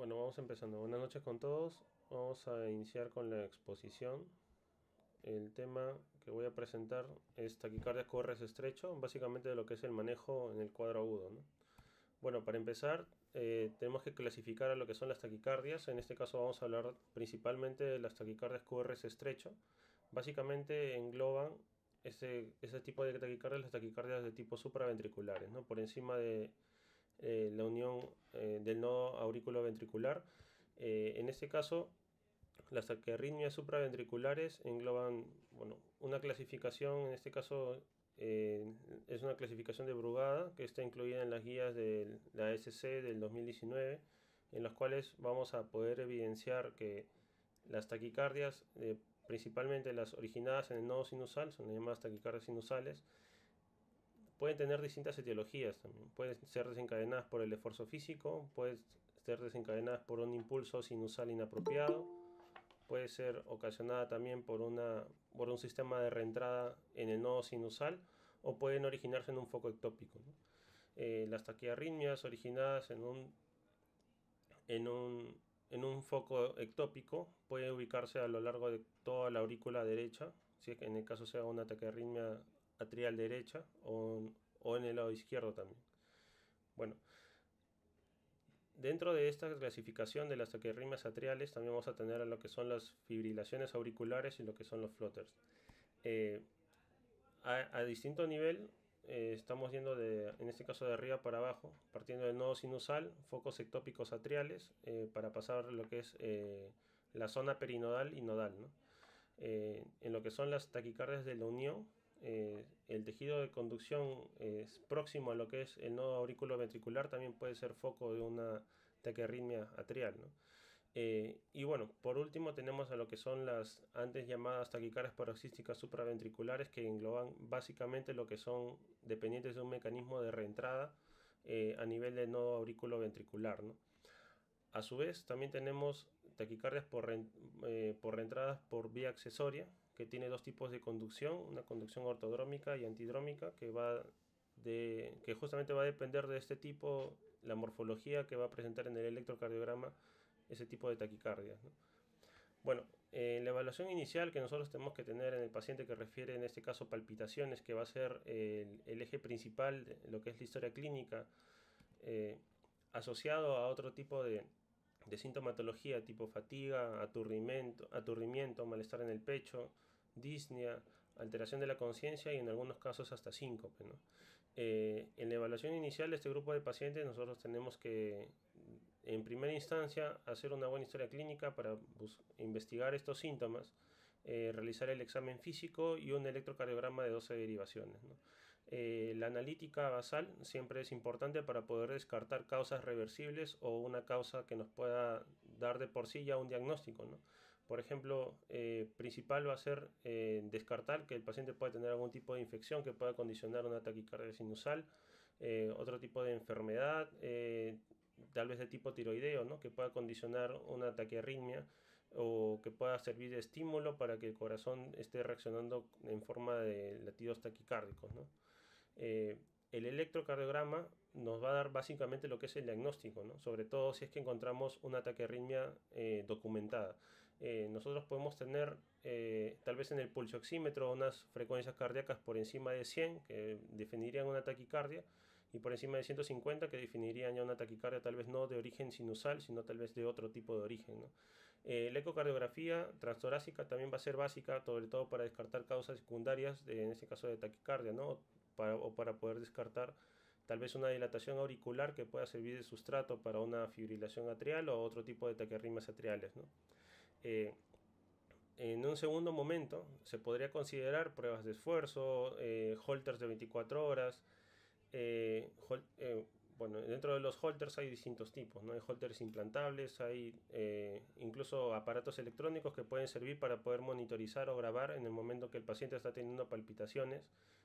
Bueno, vamos empezando. Buenas noches con todos. Vamos a iniciar con la exposición. El tema que voy a presentar es taquicardia QRS estrecho, básicamente de lo que es el manejo en el cuadro agudo, ¿no? Bueno, para empezar, tenemos que clasificar a lo que son las taquicardias. En este caso vamos a hablar principalmente de las taquicardias QRS estrecho. Básicamente engloban ese tipo de taquicardias, las taquicardias de tipo supraventriculares, ¿no? Por encima de la unión del nodo aurículo-ventricular. En este caso, las taquiarritmias supraventriculares engloban, bueno, una clasificación, en este caso es una clasificación de Brugada que está incluida en las guías de la ASC del 2019, en las cuales vamos a poder evidenciar que las taquicardias, principalmente las originadas en el nodo sinusal, son las llamadas taquicardias sinusales, pueden tener distintas etiologías también. Pueden ser desencadenadas por el esfuerzo físico, pueden ser desencadenadas por un impulso sinusal inapropiado, puede ser ocasionada también por un sistema de reentrada en el nodo sinusal o pueden originarse en un foco ectópico, ¿no? Las taquiarritmias originadas en un foco ectópico pueden ubicarse a lo largo de toda la aurícula derecha, si es que en el caso sea una taquiarritmia atrial derecha o en el lado izquierdo también. Bueno, dentro de esta clasificación de las taquiarritmias atriales también vamos a tener lo que son las fibrilaciones auriculares y lo que son los flutters. Eh, a distinto nivel estamos yendo en este caso de arriba para abajo, partiendo del nodo sinusal, focos ectópicos atriales, para pasar lo que es la zona perinodal y nodal, ¿no? En lo que son las taquicardias de la unión, el tejido de conducción es próximo a lo que es el nodo auriculoventricular, también puede ser foco de una taquiarritmia atrial, ¿no? Y bueno, por último tenemos a lo que son las antes llamadas taquicardias paroxísticas supraventriculares, que engloban básicamente lo que son dependientes de un mecanismo de reentrada a nivel del nodo auriculoventricular, ¿no? A su vez, también tenemos taquicardias por reentradas por vía accesoria, que tiene dos tipos de conducción, una conducción ortodrómica y antidrómica, que justamente va a depender de este tipo, la morfología que va a presentar en el electrocardiograma ese tipo de taquicardias, ¿no? Bueno, la evaluación inicial que nosotros tenemos que tener en el paciente que refiere en este caso palpitaciones, que va a ser el eje principal de lo que es la historia clínica, eh, asociado a otro tipo de sintomatología tipo fatiga, aturdimiento, malestar en el pecho, disnea, alteración de la conciencia y en algunos casos hasta síncope, ¿no? En la evaluación inicial de este grupo de pacientes nosotros tenemos que en primera instancia hacer una buena historia clínica para investigar estos síntomas, realizar el examen físico y un electrocardiograma de 12 derivaciones, ¿no? La analítica basal siempre es importante para poder descartar causas reversibles o una causa que nos pueda dar de por sí ya un diagnóstico, ¿no? Por ejemplo, principal va a ser descartar que el paciente pueda tener algún tipo de infección que pueda condicionar una taquicardia sinusal, otro tipo de enfermedad, tal vez de tipo tiroideo, ¿no? Que pueda condicionar una taquiarritmia o que pueda servir de estímulo para que el corazón esté reaccionando en forma de latidos taquicárdicos, ¿no? Eh, el electrocardiograma nos va a dar básicamente lo que es el diagnóstico, ¿no? Sobre todo si es que encontramos una taquiarritmia documentada. Nosotros podemos tener tal vez en el pulsioxímetro unas frecuencias cardíacas por encima de 100 que definirían una taquicardia y por encima de 150 que definirían ya una taquicardia tal vez no de origen sinusal, sino tal vez de otro tipo de origen, ¿no? La ecocardiografía transtorácica también va a ser básica, sobre todo para descartar causas secundarias, en este caso de taquicardia, ¿no? O para poder descartar tal vez una dilatación auricular que pueda servir de sustrato para una fibrilación atrial o otro tipo de taquiarritmias atriales, ¿no? Eh, en un segundo momento se podría considerar pruebas de esfuerzo, holters de 24 horas, bueno, dentro de los holters hay distintos tipos, ¿no? Hay holters implantables, hay incluso aparatos electrónicos que pueden servir para poder monitorizar o grabar en el momento que el paciente está teniendo palpitaciones,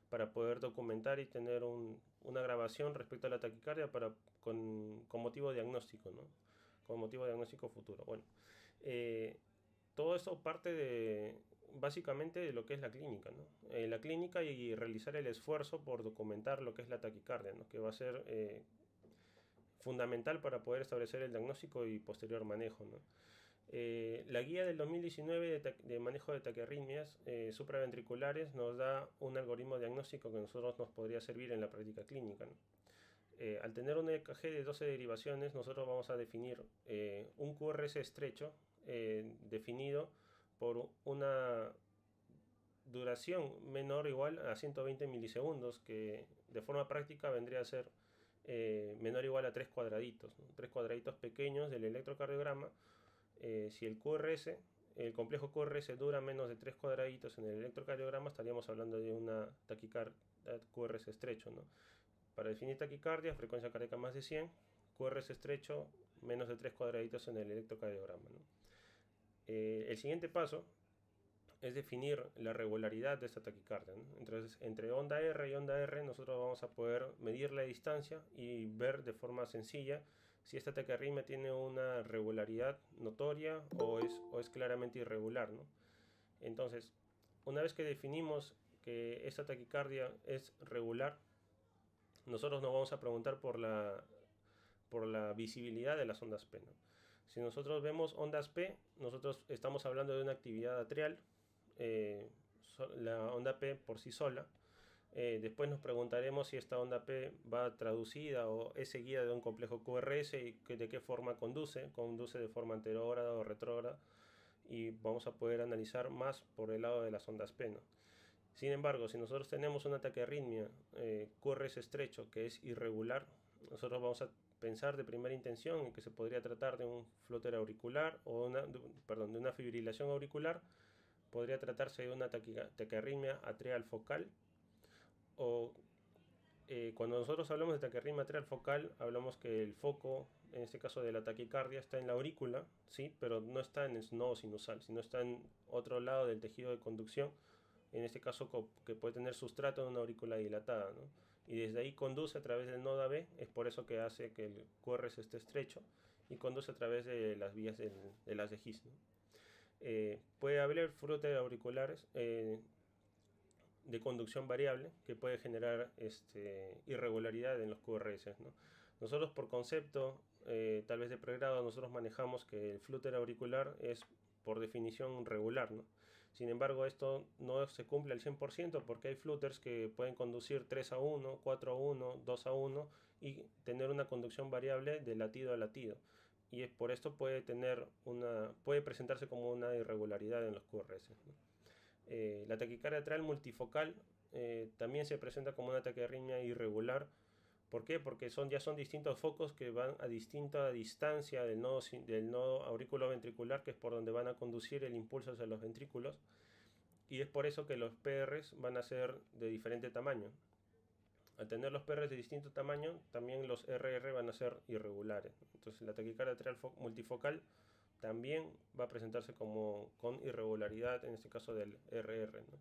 para poder documentar y tener una grabación respecto a la taquicardia con motivo diagnóstico, ¿no? Con motivo diagnóstico futuro. Bueno, todo eso parte básicamente de lo que es la clínica, ¿no? La clínica y realizar el esfuerzo por documentar lo que es la taquicardia, ¿no? Que va a ser fundamental para poder establecer el diagnóstico y posterior manejo, ¿no? La guía del 2019 de manejo de taquiarritmias supraventriculares nos da un algoritmo diagnóstico que a nosotros nos podría servir en la práctica clínica, ¿no? Al tener un EKG de 12 derivaciones, nosotros vamos a definir un QRS estrecho definido por una duración menor o igual a 120 milisegundos, que de forma práctica vendría a ser menor o igual a 3 cuadraditos, ¿no? 3 cuadraditos pequeños del electrocardiograma. Si el complejo QRS dura menos de 3 cuadraditos en el electrocardiograma, estaríamos hablando de una taquicardia QRS estrecho, ¿no? Para definir taquicardia, frecuencia cardíaca más de 100, QRS estrecho, menos de 3 cuadraditos en el electrocardiograma, ¿no? El siguiente paso es definir la regularidad de esta taquicardia, ¿no? Entonces, entre onda R y onda R, nosotros vamos a poder medir la distancia y ver de forma sencilla si esta taquiarritmia tiene una regularidad notoria o es claramente irregular, ¿no? Entonces, una vez que definimos que esta taquicardia es regular, nosotros nos vamos a preguntar por la visibilidad de las ondas P, ¿no? Si nosotros vemos ondas P, nosotros estamos hablando de una actividad atrial, la onda P por sí sola. Después nos preguntaremos si esta onda P va traducida o es seguida de un complejo QRS y de qué forma conduce de forma anterógrada o retrógrada, y vamos a poder analizar más por el lado de las ondas P, ¿no? Sin embargo, si nosotros tenemos una taquiarritmia QRS estrecho que es irregular, nosotros vamos a pensar de primera intención en que se podría tratar de un flúter auricular o de una fibrilación auricular. Podría tratarse de una taquiarritmia atrial focal, o cuando nosotros hablamos de taquiarritmia atrial focal, hablamos que el foco, en este caso de la taquicardia, está en la aurícula, ¿sí? Pero no está en el nodo sinusal, sino está en otro lado del tejido de conducción, en este caso que puede tener sustrato en una aurícula dilatada, ¿no? Y desde ahí conduce a través del nodo AB, es por eso que hace que el QRS esté estrecho, y conduce a través de las vías de las de His, ¿no? Puede haber flúter auriculares de conducción variable que puede generar irregularidad en los QRS, ¿no? Nosotros por concepto, tal vez de pregrado, nosotros manejamos que el flúter auricular es por definición regular, ¿no? Sin embargo, esto no se cumple al 100% porque hay flúters que pueden conducir 3 a 1, 4 a 1, 2 a 1 y tener una conducción variable de latido a latido. Y por esto puede presentarse como una irregularidad en los QRS, ¿no? La taquicardia atrial multifocal también se presenta como una taquiarritmia irregular. ¿Por qué? Porque ya son distintos focos que van a distinta distancia del nodo auriculoventricular, que es por donde van a conducir el impulso hacia los ventrículos, y es por eso que los PRs van a ser de diferente tamaño. Al tener los PRs de distinto tamaño, también los RR van a ser irregulares. Entonces la taquicardia atrial multifocal también va a presentarse con irregularidad, en este caso del RR, ¿no?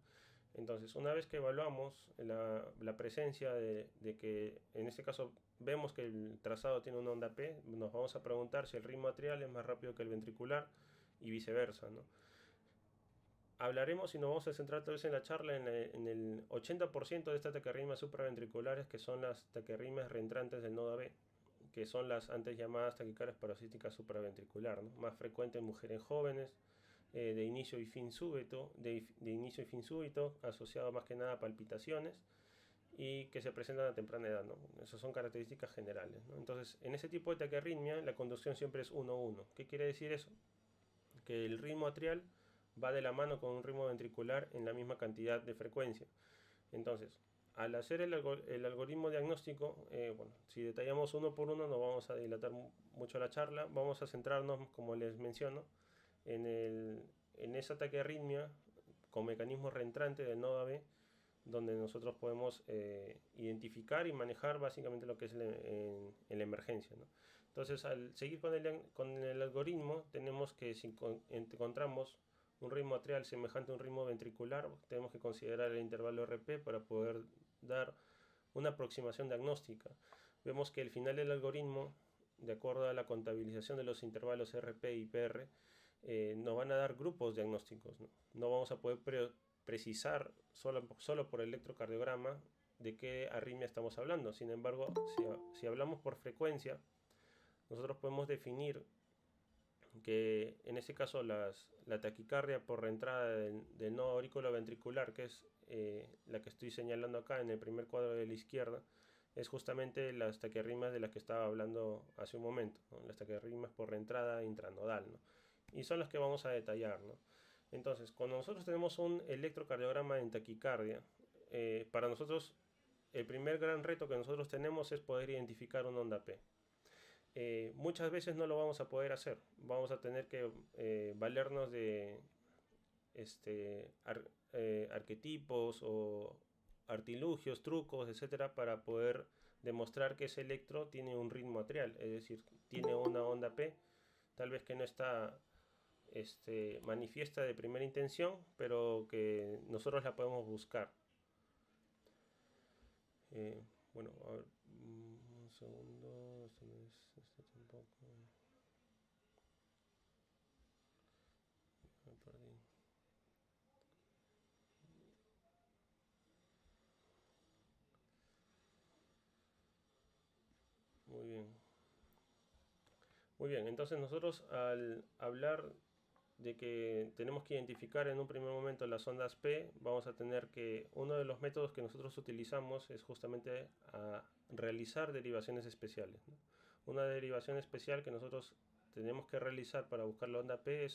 Entonces, una vez que evaluamos la presencia de que en este caso vemos que el trazado tiene una onda P, nos vamos a preguntar si el ritmo atrial es más rápido que el ventricular y viceversa, ¿no? Hablaremos y nos vamos a centrar tal vez en la charla en el 80% de estas taquiarritmias supraventriculares, que son las taquiarritmias reentrantes del nodo AB, que son las antes llamadas taquicardias paroxísticas supraventricular, ¿no? Más frecuente en mujeres jóvenes, de inicio y fin súbito, asociado más que nada a palpitaciones y que se presentan a temprana edad, ¿no? Esas son características generales, ¿no? Entonces, en ese tipo de taquiarritmia, la conducción siempre es 1-1. ¿Qué quiere decir eso? Que el ritmo atrial va de la mano con un ritmo ventricular en la misma cantidad de frecuencia. Entonces, al hacer el algoritmo diagnóstico, bueno, si detallamos uno por uno no vamos a dilatar mucho la charla, vamos a centrarnos, como les menciono, en esa taquiarritmia con mecanismo reentrante del nodo AB, donde nosotros podemos identificar y manejar básicamente lo que es en la emergencia, ¿no? Entonces, al seguir con el algoritmo, tenemos que si encontramos un ritmo atrial semejante a un ritmo ventricular, tenemos que considerar el intervalo RP para poder dar una aproximación diagnóstica. Vemos que al final del algoritmo, de acuerdo a la contabilización de los intervalos RP y PR, nos van a dar grupos diagnósticos, ¿no? No vamos a poder precisar solo por electrocardiograma de qué arritmia estamos hablando. Sin embargo, si hablamos por frecuencia, nosotros podemos definir que en este caso la taquicardia por reentrada del nodo auriculoventricular, que es la que estoy señalando acá en el primer cuadro de la izquierda, es justamente las taquiarritmias de las que estaba hablando hace un momento, ¿no? Las taquiarritmias por reentrada intranodal, ¿no? Y son las que vamos a detallar, ¿no? Entonces, cuando nosotros tenemos un electrocardiograma en taquicardia, para nosotros el primer gran reto que nosotros tenemos es poder identificar una onda P. Muchas veces no lo vamos a poder hacer. Vamos a tener que valernos de arquetipos o artilugios, trucos, etcétera, para poder demostrar que ese electro tiene un ritmo atrial, es decir, tiene una onda P, tal vez que no está manifiesta de primera intención, pero que nosotros la podemos buscar. Bueno, a ver, un segundo, esto no es, esto tampoco, me perdí. Muy bien. Muy bien, entonces nosotros al hablar de que tenemos que identificar en un primer momento las ondas P, vamos a tener que uno de los métodos que nosotros utilizamos es justamente a realizar derivaciones especiales, ¿no? Una derivación especial que nosotros tenemos que realizar para buscar la onda P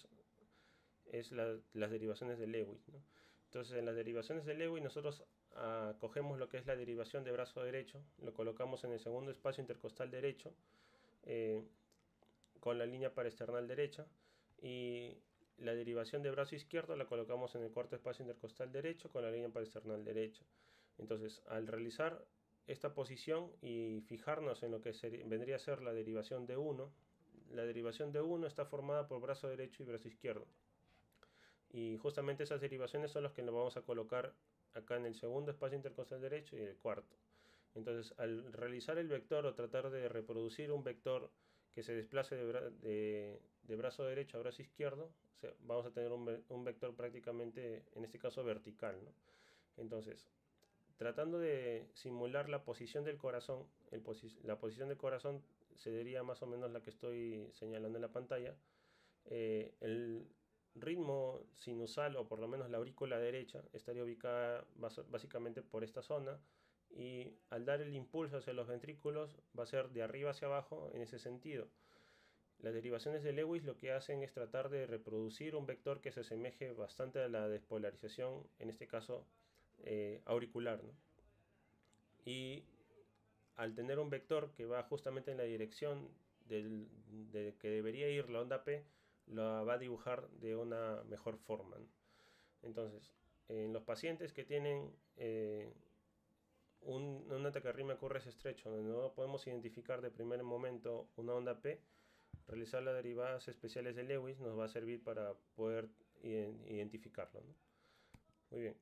es las derivaciones de Lewis, ¿no? Entonces en las derivaciones de Lewis nosotros cogemos lo que es la derivación de brazo derecho, lo colocamos en el segundo espacio intercostal derecho, eh, con la línea paraesternal derecha, y la derivación de brazo izquierdo la colocamos en el cuarto espacio intercostal derecho con la línea paraesternal derecha. Entonces, al realizar esta posición y fijarnos en lo que vendría a ser la derivación de 1, la derivación de 1 está formada por brazo derecho y brazo izquierdo. Y justamente esas derivaciones son las que nos vamos a colocar acá en el segundo espacio intercostal derecho y el cuarto. Entonces, al realizar el vector o tratar de reproducir un vector que se desplace de brazo derecho a brazo izquierdo, vamos a tener un vector prácticamente, en este caso, vertical, ¿no? Entonces, tratando de simular la posición del corazón, la posición del corazón sería más o menos la que estoy señalando en la pantalla. El ritmo sinusal, o por lo menos la aurícula derecha, estaría ubicada básicamente por esta zona, y al dar el impulso hacia los ventrículos va a ser de arriba hacia abajo en ese sentido. Las derivaciones de Lewis lo que hacen es tratar de reproducir un vector que se asemeje bastante a la despolarización, en este caso auricular, ¿no? Y al tener un vector que va justamente en la dirección de que debería ir la onda P, la va a dibujar de una mejor forma, ¿no? Entonces, en los pacientes que tienen un taquiarritmia QRS estrecho, donde no podemos identificar de primer momento una onda P, realizar las derivadas especiales de Lewis nos va a servir para poder identificarlo, ¿no? Muy bien.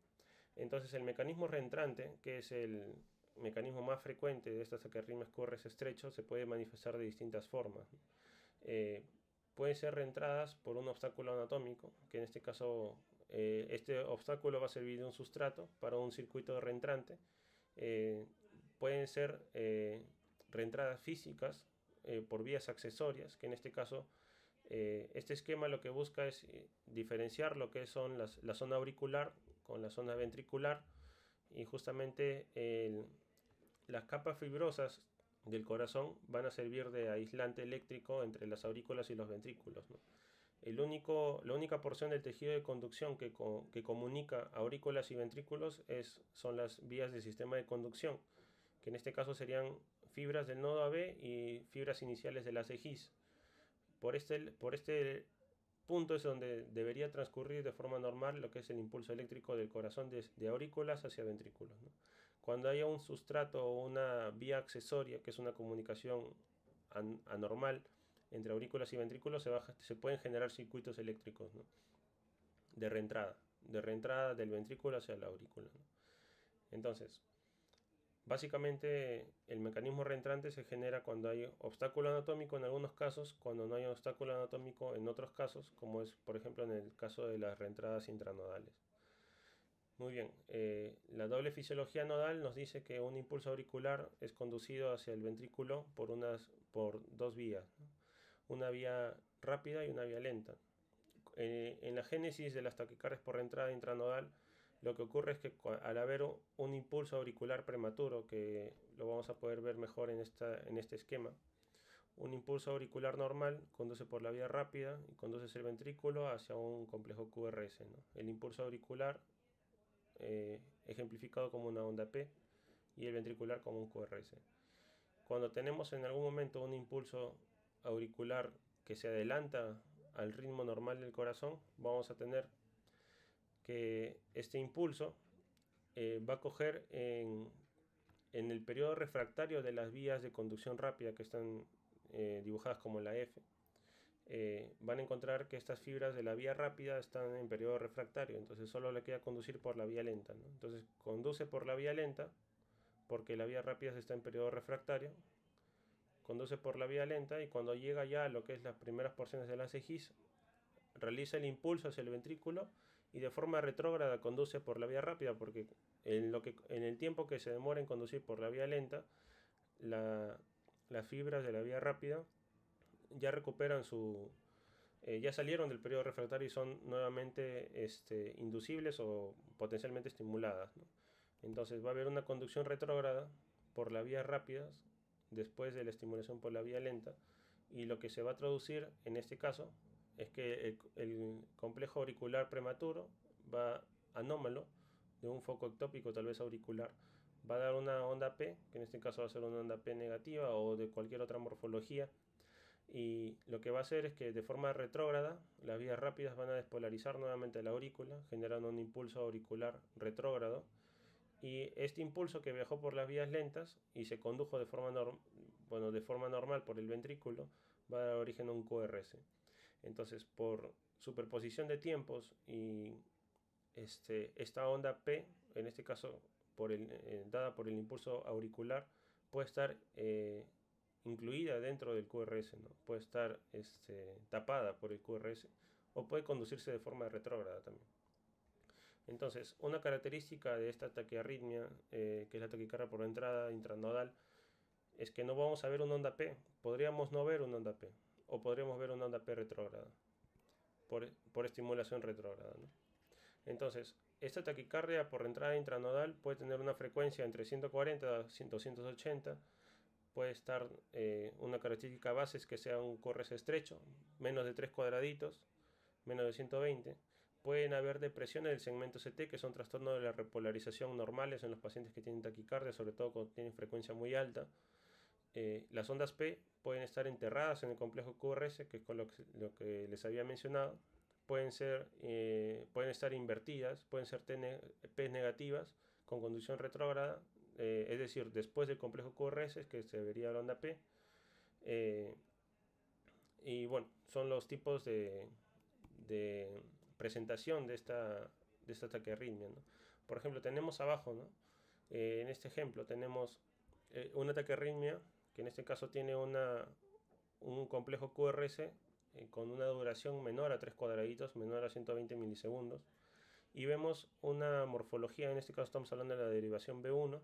Entonces el mecanismo reentrante, que es el mecanismo más frecuente de estas taquiarritmias QRS estrechos, se puede manifestar de distintas formas. Pueden ser reentradas por un obstáculo anatómico, que en este caso este obstáculo va a servir de un sustrato para un circuito de reentrante. Pueden ser reentradas físicas por vías accesorias, que en este caso este esquema lo que busca es diferenciar lo que son la zona auricular con la zona ventricular, y justamente las capas fibrosas del corazón van a servir de aislante eléctrico entre las aurículas y los ventrículos, ¿no? La única porción del tejido de conducción que comunica aurículas y ventrículos son las vías del sistema de conducción, que en este caso serían fibras del nodo AB y fibras iniciales de la CGIS. Por este punto es donde debería transcurrir de forma normal lo que es el impulso eléctrico del corazón de aurículas hacia ventrículos, ¿no? Cuando haya un sustrato o una vía accesoria, que es una comunicación anormal entre aurículas y ventrículos, se pueden generar circuitos eléctricos, ¿no? de reentrada del ventrículo hacia la aurícula, ¿no? Entonces, básicamente el mecanismo reentrante se genera cuando hay obstáculo anatómico en algunos casos, cuando no hay obstáculo anatómico en otros casos, como es por ejemplo en el caso de las reentradas intranodales. Muy bien, la doble fisiología nodal nos dice que un impulso auricular es conducido hacia el ventrículo por dos vías, ¿no? Una vía rápida y una vía lenta. En la génesis de las taquicardias por entrada intranodal, lo que ocurre es que al haber un impulso auricular prematuro, que lo vamos a poder ver mejor en este esquema, un impulso auricular normal conduce por la vía rápida y conduce el ventrículo hacia un complejo QRS, ¿no? El impulso auricular ejemplificado como una onda P y el ventricular como un QRS. Cuando tenemos en algún momento un impulso auricular que se adelanta al ritmo normal del corazón, vamos a tener que este impulso va a coger en el periodo refractario de las vías de conducción rápida que están dibujadas como la F. Van a encontrar que estas fibras de la vía rápida están en periodo refractario, entonces solo le queda conducir por la vía lenta, ¿no? Entonces conduce por la vía lenta porque la vía rápida está en periodo refractario, conduce por la vía lenta y cuando llega ya a lo que es las primeras porciones de la CGIS, realiza el impulso hacia el ventrículo y de forma retrógrada conduce por la vía rápida, porque en el tiempo que se demora en conducir por la vía lenta, las fibras de la vía rápida ya recuperan ya salieron del periodo refractario y son nuevamente inducibles o potencialmente estimuladas, ¿no? Entonces va a haber una conducción retrógrada por las vías rápidas después de la estimulación por la vía lenta, y lo que se va a traducir en este caso es que el complejo auricular prematuro va anómalo de un foco ectópico tal vez auricular, va a dar una onda P, que en este caso va a ser una onda P negativa o de cualquier otra morfología, y lo que va a hacer es que de forma retrógrada las vías rápidas van a despolarizar nuevamente la aurícula, generando un impulso auricular retrógrado, y este impulso que viajó por las vías lentas y se condujo de forma normal por el ventrículo va a dar origen a un QRS. Entonces, por superposición de tiempos y esta onda P, en este caso dada por el impulso auricular, puede estar incluida dentro del QRS, ¿no? Puede estar tapada por el QRS o puede conducirse de forma retrógrada también. Entonces, una característica de esta taquiarritmia, que es la taquicardia por entrada intranodal, es que no vamos a ver una onda P. Podríamos no ver una onda P, o podríamos ver una onda P retrógrada, por estimulación retrógrada, ¿no? Entonces, esta taquicardia por entrada intranodal puede tener una frecuencia entre 140 a 280. Puede estar una característica base es que sea un QRS estrecho, menos de 3 cuadraditos, menos de 120. Pueden haber depresiones del segmento CT, que son trastornos de la repolarización normales en los pacientes que tienen taquicardia, sobre todo cuando tienen frecuencia muy alta. Las ondas P pueden estar enterradas en el complejo QRS, que es con lo que les había mencionado. Pueden estar invertidas, pueden ser P negativas con conducción retrógrada, es decir, después del complejo QRS, que se vería la onda P. Y bueno, son los tipos de presentación de esta taquiarritmia, ¿no? Por ejemplo, tenemos abajo, ¿no? En este ejemplo tenemos una taquiarritmia que en este caso tiene un complejo QRS con una duración menor a 3 cuadraditos, menor a 120 milisegundos. Y vemos una morfología, en este caso estamos hablando de la derivación B1.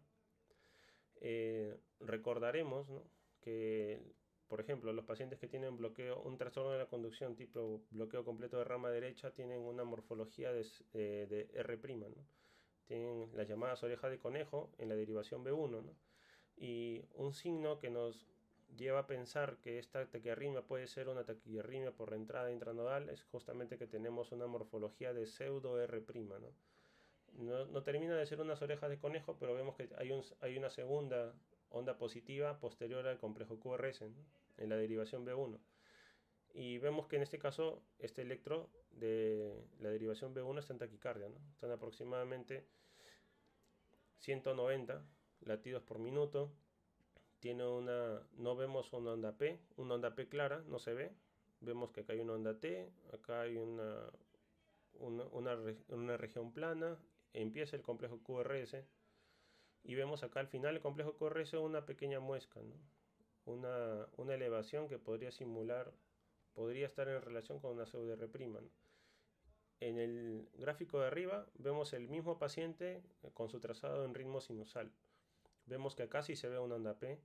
Recordaremos, ¿no?, que, por ejemplo, los pacientes que tienen un trastorno de la conducción tipo bloqueo completo de rama derecha tienen una morfología de R', ¿no? Tienen las llamadas orejas de conejo en la derivación B1, ¿no? Y un signo que nos lleva a pensar que esta taquiarritmia puede ser una taquiarritmia por entrada intranodal es justamente que tenemos una morfología de pseudo R', ¿no? No termina de ser unas orejas de conejo, pero vemos que hay una segunda onda positiva posterior al complejo QRS, ¿no?, en la derivación B1. Y vemos que en este caso este electro de la derivación B1 está en taquicardia, ¿no? Están aproximadamente 190 latidos por minuto. No vemos una onda P clara, no se ve. Vemos que acá hay una onda T, acá hay una región plana. Empieza el complejo QRS y vemos acá al final del complejo QRS una pequeña muesca, ¿no? Una elevación que podría estar en relación con una pseudo R', ¿no? En el gráfico de arriba vemos el mismo paciente con su trazado en ritmo sinusal. Vemos que acá sí se ve una onda P,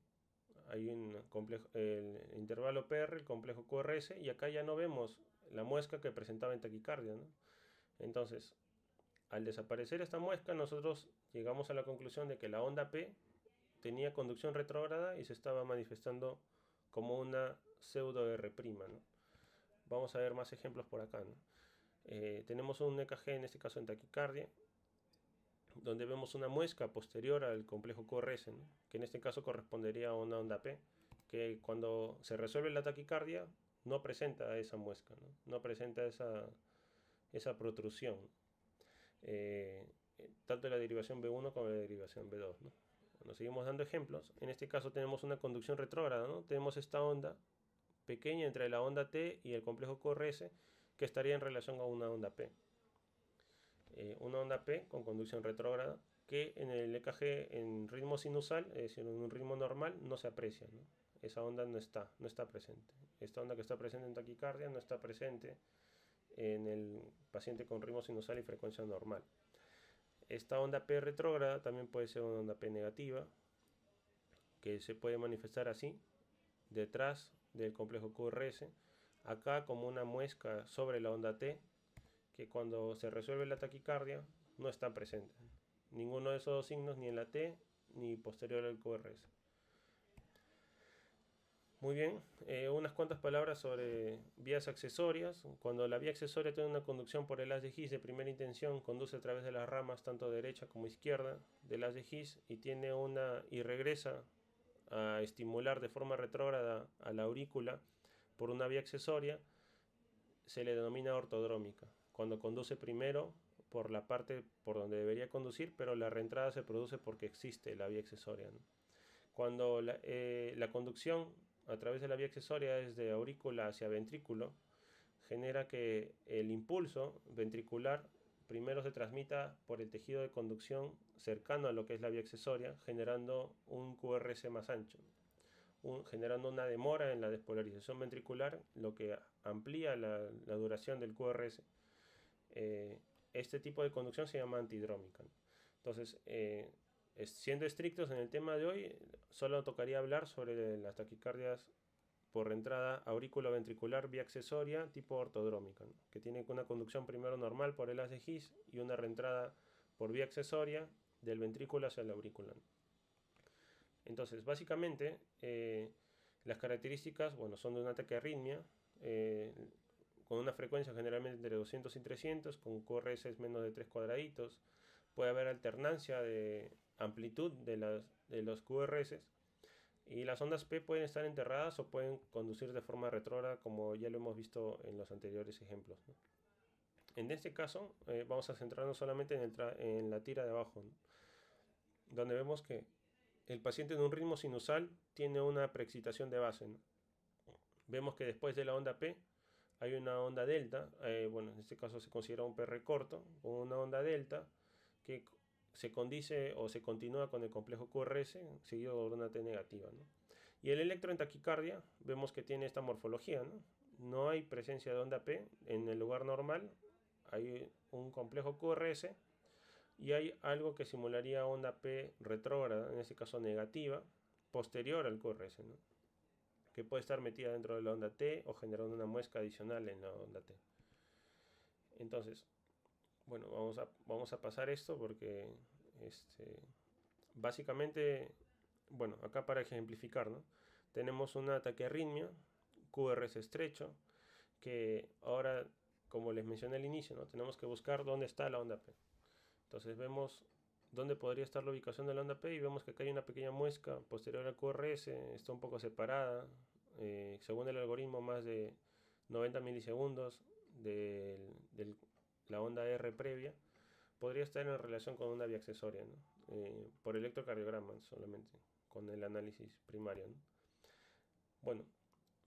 hay un complejo, el intervalo PR, el complejo QRS, y acá ya no vemos la muesca que presentaba en taquicardia, ¿no? Entonces, al desaparecer esta muesca, nosotros llegamos a la conclusión de que la onda P tenía conducción retrógrada y se estaba manifestando como una pseudo R', ¿no? Vamos a ver más ejemplos por acá, ¿no? Tenemos un EKG, en este caso en taquicardia, donde vemos una muesca posterior al complejo QRS, ¿no? Que en este caso correspondería a una onda P, que cuando se resuelve la taquicardia no presenta esa muesca, ¿no? No presenta esa protrusión, eh, tanto de la derivación B1 como de la derivación B2, ¿no? Bueno, seguimos dando ejemplos. En este caso tenemos una conducción retrógrada, ¿no? Tenemos esta onda pequeña entre la onda T y el complejo QRS que estaría en relación a una onda P. Una onda P con conducción retrógrada que en el EKG en ritmo sinusal, es decir, en un ritmo normal, no se aprecia, ¿no? Esa onda no está presente. Esta onda que está presente en taquicardia no está presente en el paciente con ritmo sinusal y frecuencia normal. Esta onda P retrógrada también puede ser una onda P negativa, que se puede manifestar así, detrás del complejo QRS, acá como una muesca sobre la onda T, que cuando se resuelve la taquicardia no está presente. Ninguno de esos dos signos, ni en la T ni posterior al QRS. Muy bien, unas cuantas palabras sobre vías accesorias. Cuando la vía accesoria tiene una conducción por el haz de His de primera intención, conduce a través de las ramas tanto derecha como izquierda del haz de His y regresa a estimular de forma retrógrada a la aurícula por una vía accesoria, se le denomina ortodrómica. Cuando conduce primero por la parte por donde debería conducir, pero la reentrada se produce porque existe la vía accesoria, ¿no? Cuando la conducción a través de la vía accesoria es de aurícula hacia ventrículo, genera que el impulso ventricular primero se transmita por el tejido de conducción cercano a lo que es la vía accesoria, generando un QRS más ancho, generando una demora en la despolarización ventricular, lo que amplía la duración del QRS. Este tipo de conducción se llama antidrómica. Entonces, siendo estrictos en el tema de hoy, solo tocaría hablar sobre las taquicardias por entrada aurículo-ventricular vía accesoria tipo ortodrómica, ¿no? Que tiene una conducción primero normal por el haz de His y una reentrada por vía accesoria del ventrículo hacia la aurícula. Entonces, básicamente, las características, bueno, son de una taquiarritmia, con una frecuencia generalmente entre 200 y 300, con QRS menos de 3 cuadraditos. Puede haber alternancia de amplitud de los QRS, y las ondas P pueden estar enterradas o pueden conducir de forma retrógrada, como ya lo hemos visto en los anteriores ejemplos, ¿no? En este caso, vamos a centrarnos solamente en la tira de abajo, ¿no? Donde vemos que el paciente en un ritmo sinusal tiene una preexcitación de base, ¿no? Vemos que después de la onda P hay una onda delta, bueno, en este caso se considera un PR corto, con una onda delta que se condice o se continúa con el complejo QRS seguido por una T negativa, ¿no? Y el electro en taquicardia vemos que tiene esta morfología, ¿no? No hay presencia de onda P en el lugar normal, hay un complejo QRS y hay algo que simularía onda P retrógrada, en este caso negativa, posterior al QRS, ¿no? Que puede estar metida dentro de la onda T o generando una muesca adicional en la onda T. Entonces, bueno, vamos a pasar esto porque básicamente, bueno, acá para ejemplificar, ¿no? Tenemos una taquiarritmia, QRS estrecho, que ahora, como les mencioné al inicio, ¿no? Tenemos que buscar dónde está la onda P. Entonces vemos dónde podría estar la ubicación de la onda P y vemos que acá hay una pequeña muesca posterior al QRS, está un poco separada, según el algoritmo más de 90 milisegundos de la onda R previa, podría estar en relación con una vía accesoria, ¿no? Por electrocardiograma solamente, con el análisis primario, ¿no? Bueno,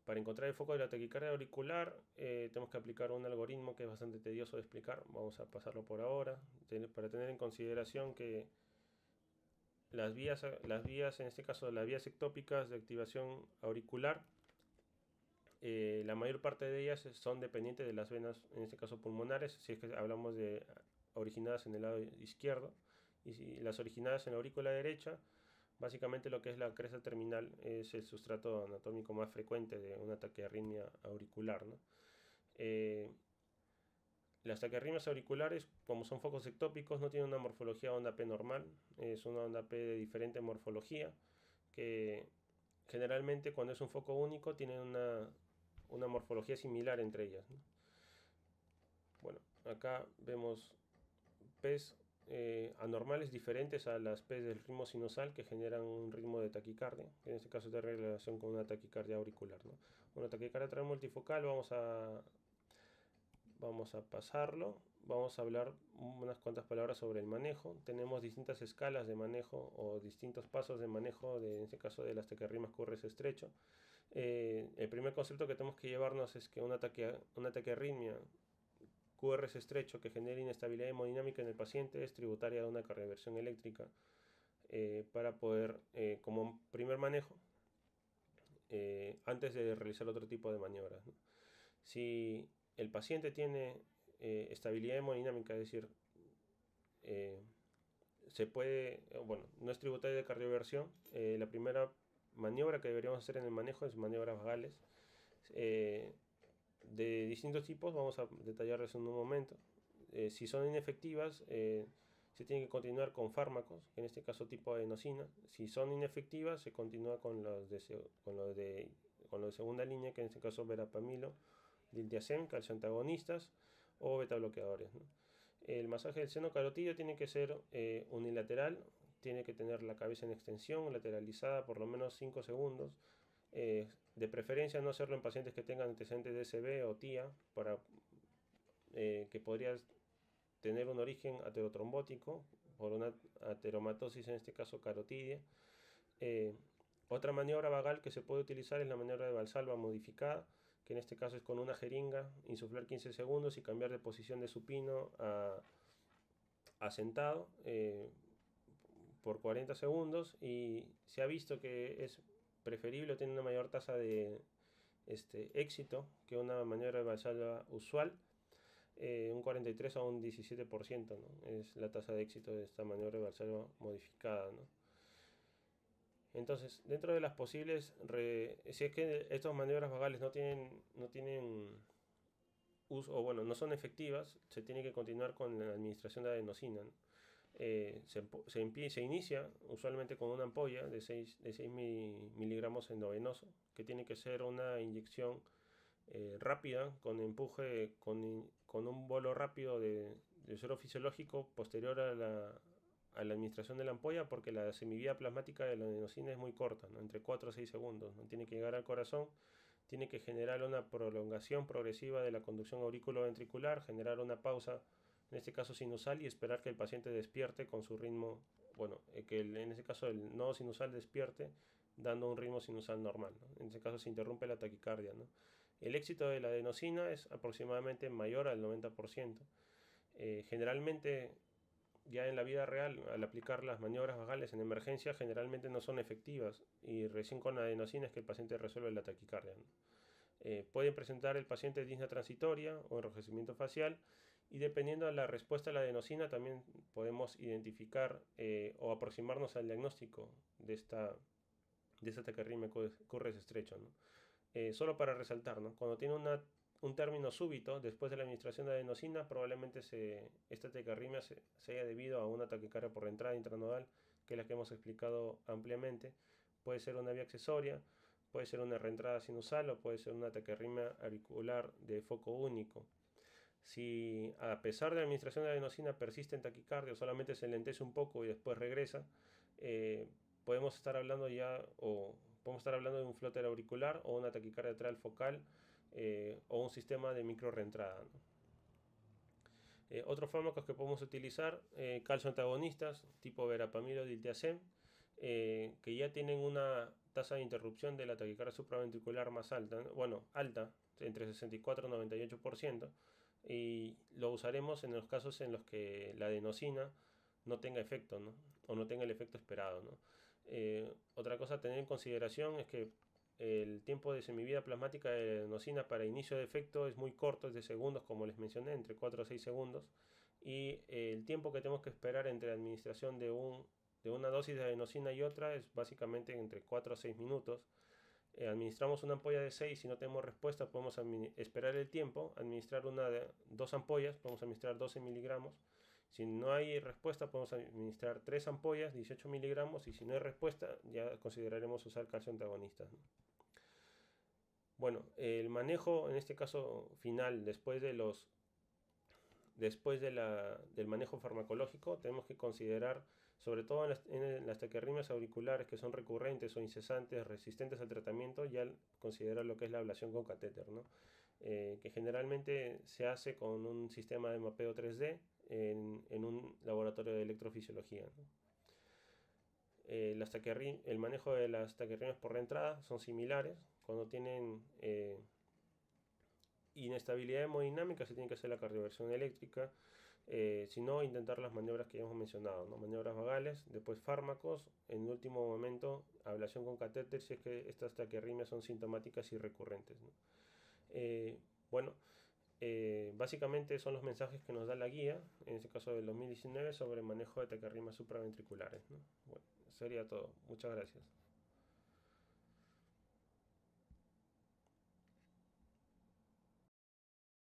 para encontrar el foco de la taquicardia auricular tenemos que aplicar un algoritmo que es bastante tedioso de explicar. Vamos a pasarlo por ahora, para tener en consideración que las vías, en este caso las vías ectópicas de activación auricular, la mayor parte de ellas son dependientes de las venas, en este caso pulmonares, si es que hablamos de originadas en el lado izquierdo, y si las originadas en la aurícula derecha Básicamente lo que es la cresta terminal es el sustrato anatómico más frecuente de una taquiarritmia auricular, ¿no? Eh, las taquiarritmias auriculares, como son focos ectópicos, no tienen una morfología onda P normal, es una onda P de diferente morfología, que generalmente cuando es un foco único tienen una morfología similar entre ellas, ¿no? Bueno, acá vemos P's anormales diferentes a las P's del ritmo sinusal que generan un ritmo de taquicardia, que en este caso tiene relación con una taquicardia auricular, ¿no? Una taquicardia atrial multifocal vamos a pasarlo. Vamos a hablar unas cuantas palabras sobre el manejo. Tenemos distintas escalas de manejo o distintos pasos de manejo, en este caso de las taquiarritmias QRS estrecho. El primer concepto que tenemos que llevarnos es que una taquiarritmia QRS estrecho que genera inestabilidad hemodinámica en el paciente es tributaria de una cardioversión eléctrica, para poder, como primer manejo, antes de realizar otro tipo de maniobras, ¿no? Si el paciente tiene estabilidad hemodinámica, es decir, eh, se puede, bueno, no es tributaria de cardioversión, la primera maniobra que deberíamos hacer en el manejo es maniobras vagales, de distintos tipos, vamos a detallarles en un momento. Si son inefectivas, se tiene que continuar con fármacos, en este caso tipo adenosina. Si son inefectivas, se continúa con los de segunda línea, que en este caso verapamilo, diltiazem, calcioantagonistas o beta bloqueadores, ¿no? El masaje del seno carotídeo tiene que ser unilateral, tiene que tener la cabeza en extensión, lateralizada por lo menos 5 segundos. De preferencia no hacerlo en pacientes que tengan antecedentes de SB o TIA, para que podría tener un origen aterotrombótico por una ateromatosis, en este caso carotidia. Otra maniobra vagal que se puede utilizar es la maniobra de Valsalva modificada, que en este caso es con una jeringa, insuflar 15 segundos y cambiar de posición de supino a sentado por 40 segundos, y se ha visto que es preferible, tiene una mayor tasa de éxito que una maniobra de Valsalva usual, un 43 a un 17%, ¿no? Es la tasa de éxito de esta maniobra de Valsalva modificada, ¿no? Entonces, dentro de las posibles, si es que estas maniobras vagales no tienen uso, o bueno, no son efectivas, se tiene que continuar con la administración de adenosina, ¿no? Se inicia usualmente con una ampolla de 6 miligramos endovenoso, que tiene que ser una inyección rápida, con empuje, con un bolo rápido de suero fisiológico posterior a la administración de la ampolla, porque la semivía plasmática de la adenosina es muy corta, ¿no? Entre 4 a 6 segundos, ¿no? Tiene que llegar al corazón, tiene que generar una prolongación progresiva de la conducción auriculoventricular, generar una pausa, en este caso sinusal, y esperar que el paciente despierte con su ritmo, bueno, en este caso el nodo sinusal despierte dando un ritmo sinusal normal, ¿no? En este caso se interrumpe la taquicardia, ¿no? El éxito de la adenosina es aproximadamente mayor al 90%. Generalmente, ya en la vida real, al aplicar las maniobras vagales en emergencia, generalmente no son efectivas, y recién con la adenosina es que el paciente resuelve la taquicardia, ¿no? Pueden presentar el paciente disnea transitoria o enrojecimiento facial, y dependiendo de la respuesta a la adenosina también podemos identificar o aproximarnos al diagnóstico de esta taquiarritmia QRS estrecho, ¿no? Solo para resaltar, ¿no? Cuando tiene un término súbito después de la administración de adenosina, probablemente esta taquiarritmia se haya debido a una taquicardia por entrada intranodal, que es la que hemos explicado ampliamente. Puede ser una vía accesoria, puede ser una reentrada sinusal, o puede ser una taquiarritmia auricular de foco único. Si a pesar de la administración de adenosina persiste en taquicardia o solamente se lentece un poco y después regresa, podemos estar hablando de un flóter auricular o una taquicardia atrial focal, o un sistema de micro reentrada, ¿no? Otros fármacos que podemos utilizar, calcioantagonistas tipo verapamilo, diltiazem, que ya tienen una tasa de interrupción de la taquicardia supraventricular más alta, ¿no? Bueno, alta, entre 64 y 98%, y lo usaremos en los casos en los que la adenosina no tenga efecto, ¿no? O no tenga el efecto esperado, ¿no? Otra cosa a tener en consideración es que el tiempo de semivida plasmática de la adenosina para inicio de efecto es muy corto, es de segundos, como les mencioné, entre 4 a 6 segundos, y el tiempo que tenemos que esperar entre la administración de un de una dosis de adenosina y otra es básicamente entre 4 a 6 minutos. Administramos una ampolla de 6, si no tenemos respuesta podemos esperar el tiempo, administrar dos ampollas, podemos administrar 12 miligramos. Si no hay respuesta podemos administrar 3 ampollas, 18 miligramos, y si no hay respuesta ya consideraremos usar calcio antagonista, ¿no? Bueno, el manejo en este caso final, después del manejo farmacológico, tenemos que considerar, sobre todo en las taquirritmias auriculares que son recurrentes o incesantes, resistentes al tratamiento, ya considerar lo que es la ablación con catéter, ¿no? Que generalmente se hace con un sistema de mapeo 3D en un laboratorio de electrofisiología, ¿no? El manejo de las taquirritmias por reentrada son similares. Cuando tienen inestabilidad hemodinámica se tiene que hacer la cardioversión eléctrica. Si no, intentar las maniobras que ya hemos mencionado, ¿no? Maniobras vagales, después fármacos, en último momento ablación con catéter si es que estas taquirritmias son sintomáticas y recurrentes, ¿no? Bueno, básicamente son los mensajes que nos da la guía, en este caso del 2019, sobre manejo de taquirritmias supraventriculares, ¿no? Bueno, sería todo. Muchas gracias.